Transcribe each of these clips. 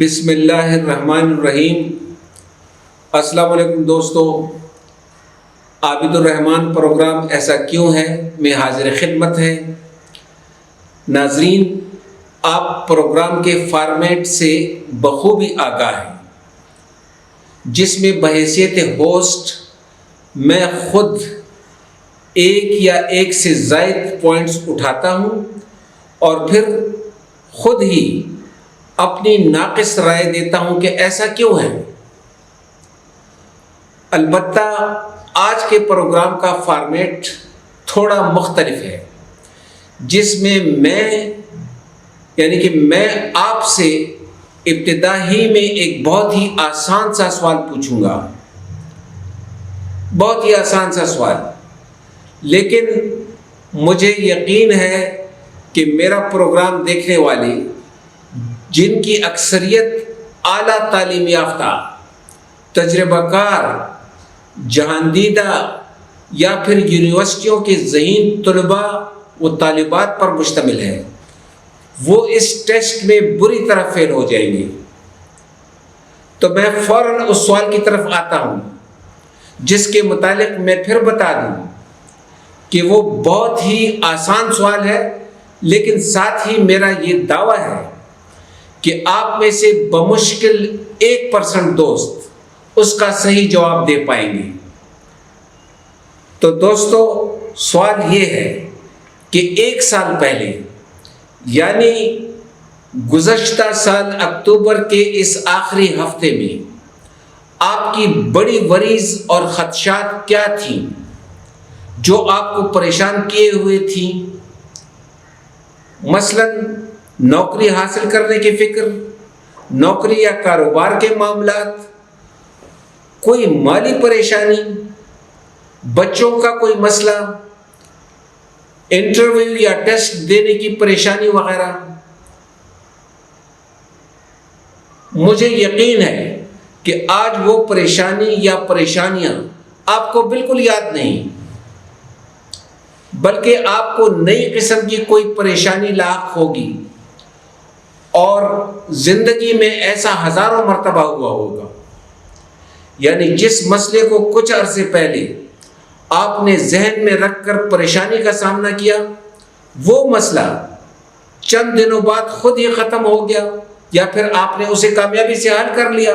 بسم اللہ الرحمن الرحیم۔ السلام علیکم دوستو، عابد الرحمن پروگرام ایسا کیوں ہے میں حاضر خدمت ہے۔ ناظرین، آپ پروگرام کے فارمیٹ سے بخوبی آگاہ ہیں، جس میں بحیثیت ہوسٹ میں خود ایک یا ایک سے زائد پوائنٹس اٹھاتا ہوں اور پھر خود ہی اپنی ناقص رائے دیتا ہوں کہ ایسا کیوں ہے۔ البتہ آج کے پروگرام کا فارمیٹ تھوڑا مختلف ہے، جس میں میں آپ سے ابتدا ہی میں ایک بہت ہی آسان سا سوال پوچھوں گا، بہت ہی آسان سا سوال، لیکن مجھے یقین ہے کہ میرا پروگرام دیکھنے والے جن کی اکثریت اعلیٰ تعلیم یافتہ، تجربہ کار، جہاندیدہ یا پھر یونیورسٹیوں کے ذہین طلباء و طالبات پر مشتمل ہے، وہ اس ٹیسٹ میں بری طرح فیل ہو جائیں گے۔ تو میں فوراً اس سوال کی طرف آتا ہوں، جس کے متعلق میں پھر بتا دوں کہ وہ بہت ہی آسان سوال ہے، لیکن ساتھ ہی میرا یہ دعویٰ ہے کہ آپ میں سے بمشکل 1% دوست اس کا صحیح جواب دے پائیں گے۔ تو دوستو، سوال یہ ہے کہ 1 سال پہلے، یعنی گزشتہ سال اکتوبر کے اس آخری ہفتے میں آپ کی بڑی ورریز اور خدشات کیا تھیں جو آپ کو پریشان کیے ہوئے تھیں؟ مثلاً نوکری حاصل کرنے کی فکر، نوکری یا کاروبار کے معاملات، کوئی مالی پریشانی، بچوں کا کوئی مسئلہ، انٹرویو یا ٹیسٹ دینے کی پریشانی وغیرہ۔ مجھے یقین ہے کہ آج وہ پریشانی یا پریشانیاں آپ کو بالکل یاد نہیں، بلکہ آپ کو نئی قسم کی کوئی پریشانی لاحق ہوگی، اور زندگی میں ایسا ہزاروں مرتبہ ہوا ہوگا۔ یعنی جس مسئلے کو کچھ عرصے پہلے آپ نے ذہن میں رکھ کر پریشانی کا سامنا کیا، وہ مسئلہ چند دنوں بعد خود ہی ختم ہو گیا، یا پھر آپ نے اسے کامیابی سے حل کر لیا۔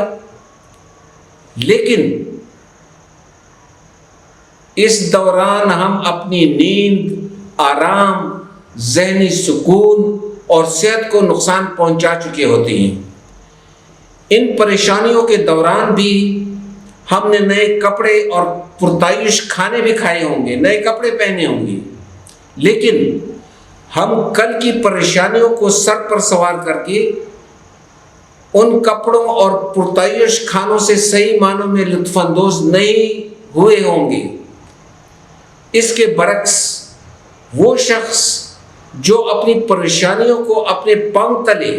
لیکن اس دوران ہم اپنی نیند، آرام، ذہنی سکون اور صحت کو نقصان پہنچا چکے ہوتے ہیں۔ ان پریشانیوں کے دوران بھی ہم نے نئے کپڑے اور پرتعیش کھانے بھی کھائے ہوں گے، نئے کپڑے پہنے ہوں گے، لیکن ہم کل کی پریشانیوں کو سر پر سوار کر کے ان کپڑوں اور پرتعیش کھانوں سے صحیح معنوں میں لطف اندوز نہیں ہوئے ہوں گے۔ اس کے برعکس وہ شخص جو اپنی پریشانیوں کو اپنے پاؤں تلے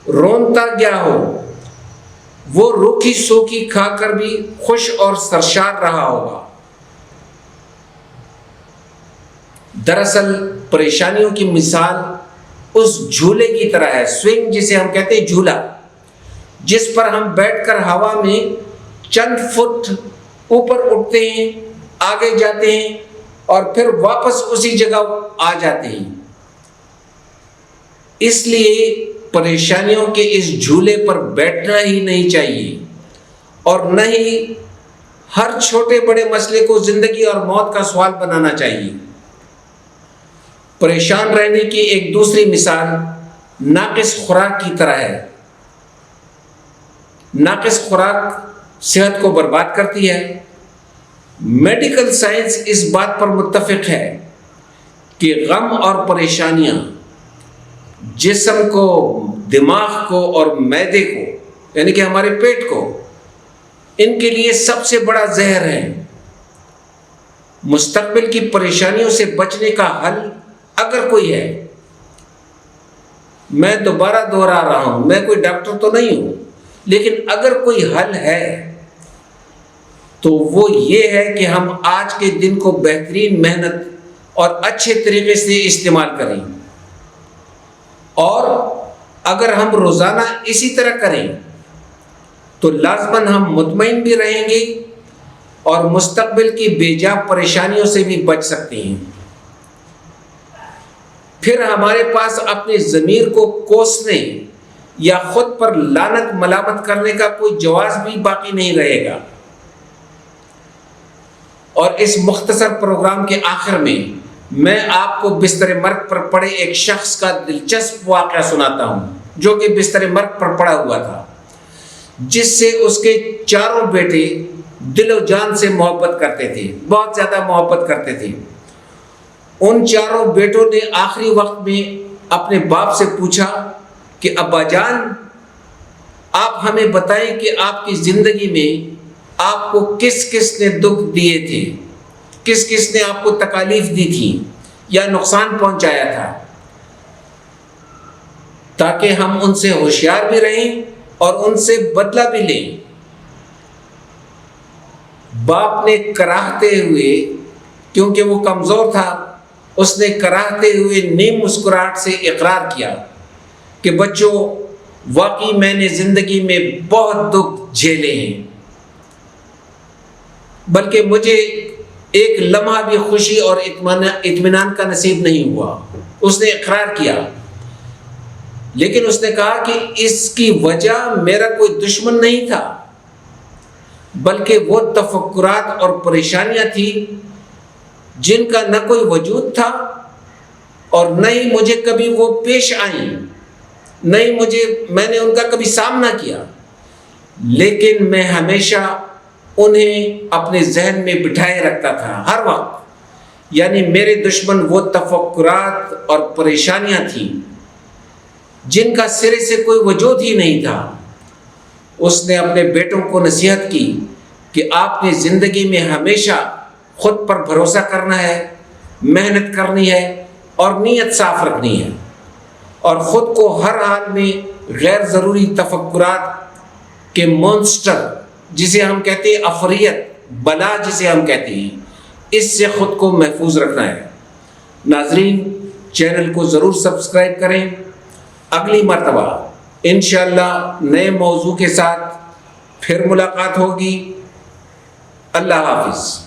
رونتا گیا ہو، وہ روکھی سوکھی کھا کر بھی خوش اور سرشار رہا ہوگا۔ دراصل پریشانیوں کی مثال اس جھولے کی طرح ہے، سوئنگ جسے ہم کہتے ہیں، جھولا، جس پر ہم بیٹھ کر ہوا میں چند فٹ اوپر اٹھتے ہیں، آگے جاتے ہیں اور پھر واپس اسی جگہ آ جاتے ہیں۔ اس لیے پریشانیوں کے اس جھولے پر بیٹھنا ہی نہیں چاہیے، اور نہ ہی ہر چھوٹے بڑے مسئلے کو زندگی اور موت کا سوال بنانا چاہیے۔ پریشان رہنے کی ایک دوسری مثال ناقص خوراک کی طرح ہے۔ ناقص خوراک صحت کو برباد کرتی ہے۔ میڈیکل سائنس اس بات پر متفق ہے کہ غم اور پریشانیاں جسم کو، دماغ کو اور معدے کو، یعنی کہ ہمارے پیٹ کو، ان کے لیے سب سے بڑا زہر ہے۔ مستقبل کی پریشانیوں سے بچنے کا حل اگر کوئی ہے، میں دوبارہ دوہرا رہا ہوں، میں کوئی ڈاکٹر تو نہیں ہوں، لیکن اگر کوئی حل ہے تو وہ یہ ہے کہ ہم آج کے دن کو بہترین محنت اور اچھے طریقے سے استعمال کریں، اور اگر ہم روزانہ اسی طرح کریں تو لازماً ہم مطمئن بھی رہیں گے اور مستقبل کی بے جا پریشانیوں سے بھی بچ سکتے ہیں۔ پھر ہمارے پاس اپنی ضمیر کو کوسنے یا خود پر لعنت ملامت کرنے کا کوئی جواز بھی باقی نہیں رہے گا۔ اور اس مختصر پروگرام کے آخر میں میں آپ کو بستر مرگ پر پڑے ایک شخص کا دلچسپ واقعہ سناتا ہوں جو کہ بستر مرگ پر پڑا ہوا تھا، جس سے اس کے چاروں بیٹے دل و جان سے محبت کرتے تھے، بہت زیادہ محبت کرتے تھے۔ ان چاروں بیٹوں نے آخری وقت میں اپنے باپ سے پوچھا کہ ابا جان، آپ ہمیں بتائیں کہ آپ کی زندگی میں آپ کو کس کس نے دکھ دیے تھے، کس کس نے آپ کو تکالیف دی تھی یا نقصان پہنچایا تھا، تاکہ ہم ان سے ہوشیار بھی رہیں اور ان سے بدلہ بھی لیں۔ باپ نے کراہتے ہوئے، کیونکہ وہ کمزور تھا، اس نے کراہتے ہوئے نیم مسکراہٹ سے اقرار کیا کہ بچوں، واقعی میں نے زندگی میں بہت دکھ جھیلے ہیں، بلکہ مجھے ایک لمحہ بھی خوشی اور اطمینان کا نصیب نہیں ہوا۔ اس نے اقرار کیا، لیکن اس نے کہا کہ اس کی وجہ میرا کوئی دشمن نہیں تھا، بلکہ وہ تفکرات اور پریشانیاں تھیں جن کا نہ کوئی وجود تھا اور نہ ہی مجھے کبھی وہ پیش آئیں، نہ ہی میں نے ان کا کبھی سامنا کیا، لیکن میں ہمیشہ انہیں اپنے ذہن میں بٹھائے رکھتا تھا ہر وقت۔ یعنی میرے دشمن وہ تفکرات اور پریشانیاں تھیں جن کا سرے سے کوئی وجود ہی نہیں تھا۔ اس نے اپنے بیٹوں کو نصیحت کی کہ آپ نے زندگی میں ہمیشہ خود پر بھروسہ کرنا ہے، محنت کرنی ہے اور نیت صاف رکھنی ہے، اور خود کو ہر حال میں غیر ضروری تفکرات کے مونسٹر، جسے ہم کہتے ہیں افریت، بلا جسے ہم کہتے ہیں، اس سے خود کو محفوظ رکھنا ہے۔ ناظرین، چینل کو ضرور سبسکرائب کریں۔ اگلی مرتبہ انشاءاللہ نئے موضوع کے ساتھ پھر ملاقات ہوگی۔ اللہ حافظ۔